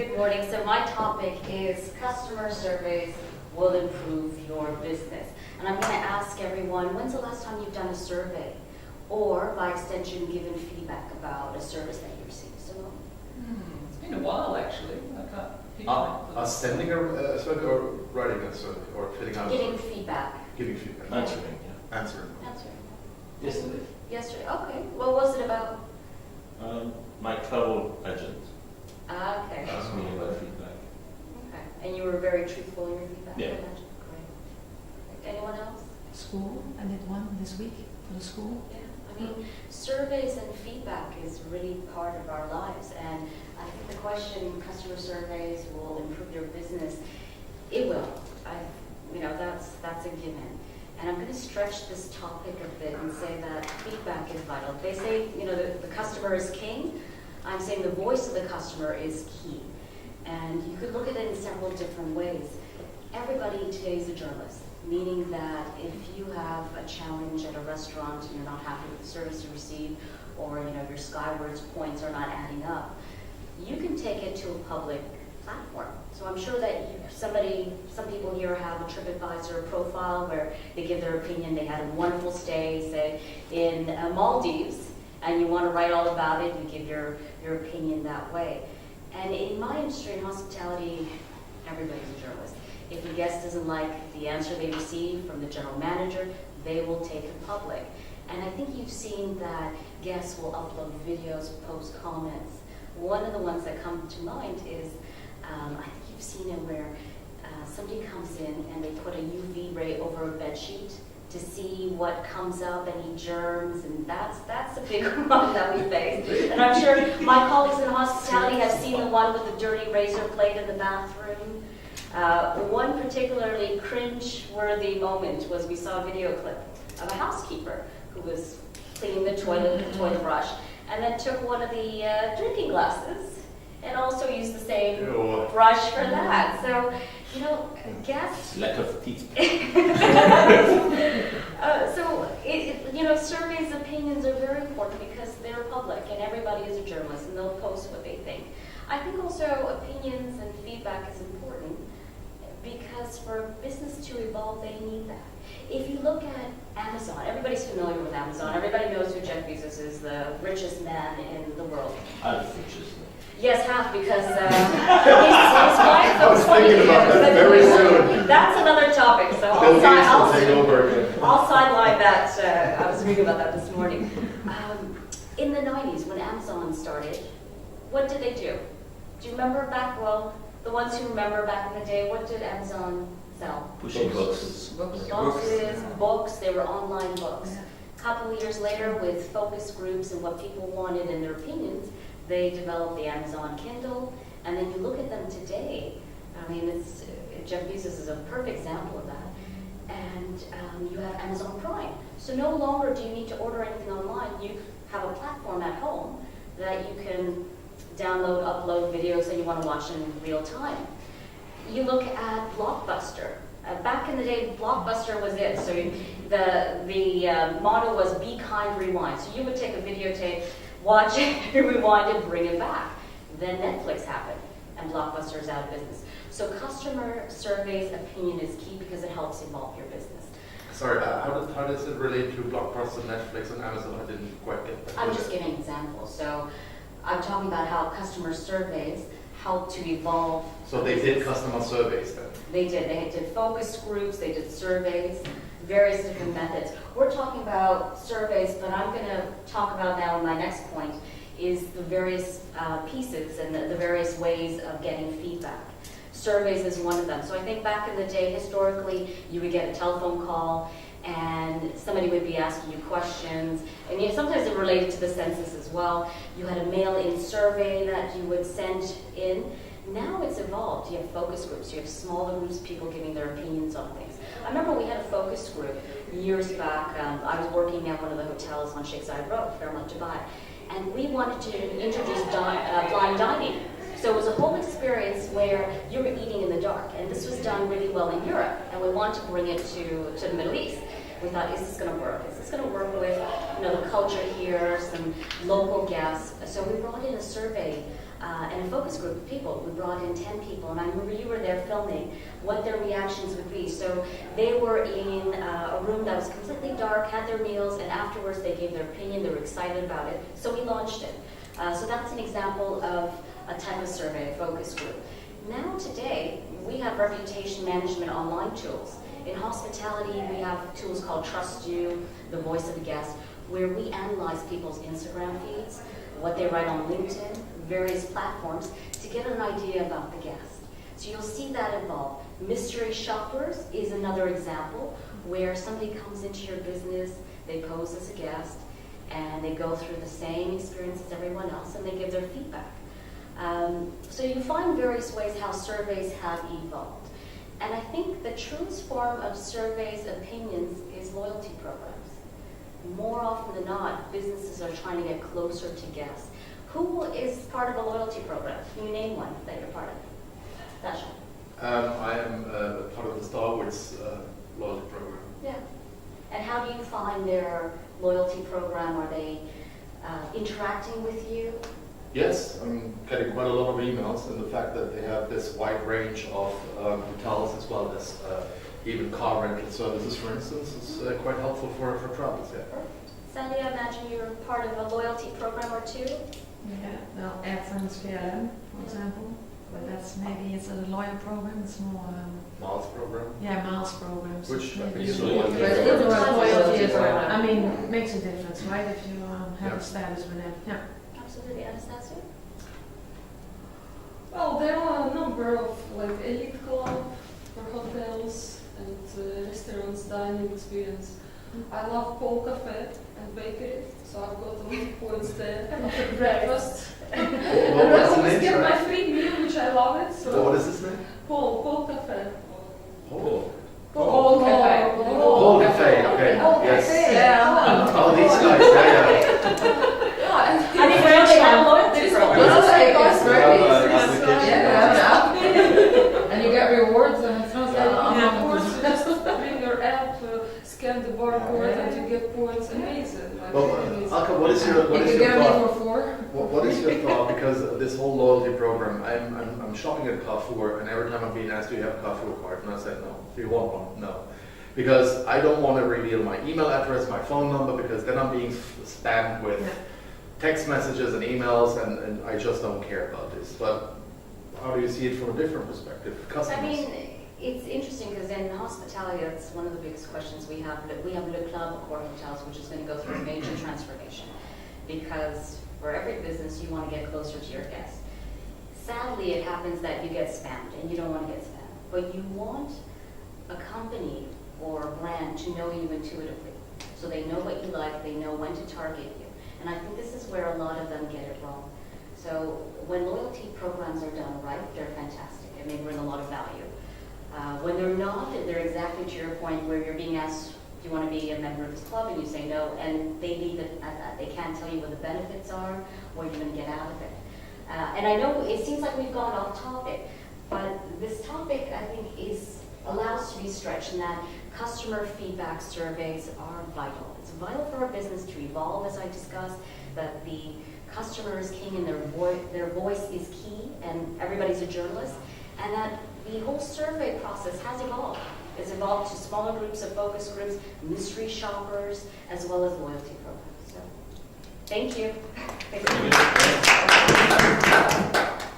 Good morning. So my topic is customer surveys will improve your business. And I'm going to ask everyone, when's the last time you've done a survey? Or, by extension, given feedback about a service that you received? So, It's been a while, actually. I can't pinpoint. Sending a survey or writing a survey or filling out a giving survey? feedback. Giving feedback. Answering, yeah. Answering. Answering. Yesterday. Yesterday. Okay. What was it about? My travel agent Okay. asked me about feedback. Okay. And you were very truthful in your feedback? Yeah. I imagine. Great. Anyone else? School, I did one this week for the school. Yeah. I mean, surveys and feedback is really part of our lives. And I think the question, customer surveys will improve your business. It will. That's a given. And I'm going to stretch this topic a bit and say that feedback is vital. They say, the customer is king. I'm saying the voice of the customer is key. And you could look at it in several different ways. Everybody today is a journalist, meaning that if you have a challenge at a restaurant and you're not happy with the service you receive, or your Skywards points are not adding up, you can take it to a public platform. So I'm sure that some people here have a TripAdvisor profile where they give their opinion. They had a wonderful stay, say, in Maldives, and you want to write all about it. You give your opinion that way. And in my industry, in hospitality, everybody's a journalist. If a guest doesn't like the answer they receive from the general manager, they will take it public. And I think you've seen that guests will upload videos, post comments. One of the ones that come to mind is, I think you've seen it where somebody comes in and they put a UV ray over a bed sheet to see what comes up, any germs, and that's a big one that we face. And I'm sure my colleagues in hospitality have seen the one with the dirty razor blade in the bathroom. One particularly cringe-worthy moment was we saw a video clip of a housekeeper who was cleaning the toilet with a toilet brush, and then took one of the drinking glasses and also used the same brush for that. So, guests... Lack of teeth. Surveys, opinions are very important because they're public and everybody is a journalist and they'll post what they think. I think also opinions and feedback is important because for business to evolve, they need that. If you look at Amazon, everybody's familiar with Amazon. Everybody knows who Jeff Bezos is, the richest man in the world. Unfortunately. Yes, half, because his wife I was thinking about that very soon. That's another topic, so I'll sideline that. I was reading about that this morning. In the 90s, when Amazon started, what did they do? Do you remember the ones who remember back in the day, what did Amazon sell? Pushing books. Boxes, books, they were online books. A couple of years later, with focus groups and what people wanted and their opinions, they developed the Amazon Kindle, and then you look at them today, Jeff Bezos is a perfect example of that, and you have Amazon Prime. So no longer do you need to order anything online. You have a platform at home that you can download, upload videos that you want to watch in real time. You look at Blockbuster. Back in the day, Blockbuster was it. So the motto was be kind, rewind. So you would take a videotape, watch it, rewind it, bring it back. Then Netflix happened, and Blockbuster is out of business. So customer surveys opinion is key because it helps evolve your business. Sorry, how does it relate to Blockbuster, Netflix, and Amazon? I didn't quite get that. I'm just giving examples. So I'm talking about how customer surveys help to evolve. So they did customer surveys then? They did. They did focus groups, they did surveys, various different methods. We're talking about surveys, but I'm going to talk about now in my next point is the various pieces and the various ways of getting feedback. Surveys is one of them. So I think back in the day, historically, you would get a telephone call and somebody would be asking you questions, and sometimes it related to the census as well. You had a mail-in survey that you would send in. Now it's evolved. You have focus groups. You have smaller groups of people giving their opinions on things. I remember we had a focus group years back. I was working at one of the hotels on Sheikh Zayed Road, Fairmont, Dubai, and we wanted to introduce blind dining. So it was a whole experience where you were eating in the dark, and this was done really well in Europe, and we wanted to bring it to the Middle East. We thought, is this going to work? Is this going to work with the culture here, some local guests? So we brought in a survey and a focus group of people. We brought in 10 people, and I remember you were there filming what their reactions would be. So they were in a room that was completely dark, had their meals, and afterwards they gave their opinion, they were excited about it. So we launched it. So that's an example of a type of survey, a focus group. Now today, we have reputation management online tools. In hospitality, we have tools called Trust You, the voice of the guest, where we analyze people's Instagram feeds, what they write on LinkedIn, various platforms, to get an idea about the guest. So you'll see that evolve. Mystery shoppers is another example where somebody comes into your business, they pose as a guest, and they go through the same experience as everyone else, and they give their feedback. So you find various ways how surveys have evolved. And I think the truest form of surveys, opinions, is loyalty programs. More often than not, businesses are trying to get closer to guests. Who is part of a loyalty program? Can you name one that you're part of? Dasha. I am part of the Star Wars loyalty program. Yeah. And how do you find their loyalty program? Are they interacting with you? Yes, I'm getting quite a lot of emails, and the fact that they have this wide range of hotels as well as even car rental services, for instance, is quite helpful for travelers. Yeah. Sandy, I imagine you're part of a loyalty program or two? Yeah, well, Air France KLM, for example. But that's maybe it's a loyal program, it's more, Miles program. yeah, miles programs. Which I think Maybe- is a But loyalty it's program. still Loyalty loyalty as well. program. I mean, it makes a difference, right, if you have Yeah. a status with them, yeah. Absolutely. Anastasia? Well, there are a number of like elite club for hotels and restaurants, dining experience. I love Pole Cafe and bakery, so I've got a lot of points there after breakfast. And I What's the always name, get sorry? my free meal, which I love it. So What is his name? Pole Cafe. Oh. Pole Cafe. Pole Cafe, okay, Pole yes. Cafe. Yeah. Oh, these guys, yeah, Yeah, and I didn't know they had a loyalty There is program. a Those are website, good guys. surveys. Yeah, Yeah, and you get rewards and it sounds like And you of have course, you just bring your app, scan the barcode, and you get points. Amazing. Like, Well, amazing. Alka, what is your You thought? get me for 4. What is your thought? Because of this whole loyalty program, I'm shopping at Carrefour, and every time I'm being asked, do you have a Carrefour card? And I said, no. Do you want one? No. Because I don't want to reveal my email address, my phone number, because then I'm being spammed with text messages and emails, and I just don't care about this. But how do you see it from a different perspective? Customers. I mean, it's interesting because in hospitality, that's one of the biggest questions we have. We have Le Club Core Hotels, which is going to go through a major transformation. Because for every business, you want to get closer to your guests. Sadly, it happens that you get spammed, and you don't want to get spammed. But you want a company or a brand to know you intuitively. So they know what you like, they know when to target you. And I think this is where a lot of them get it wrong. So when loyalty programs are done right, they're fantastic, and they bring a lot of value. When they're not, they're exactly to your point where you're being asked, do you want to be a member of this club? And you say no, and they leave it at that. They can't tell you what the benefits are, what you're going to get out of it. And I know it seems like we've gone off topic, but this topic, I think, allows to be stretched in that customer feedback surveys are vital. It's vital for our business to evolve, as I discussed, that the customer is king and their voice is key, and everybody's a journalist, and that the whole survey process has evolved. It's evolved to smaller groups of focus groups, mystery shoppers, as well as loyalty programs. So, thank you. Thank you.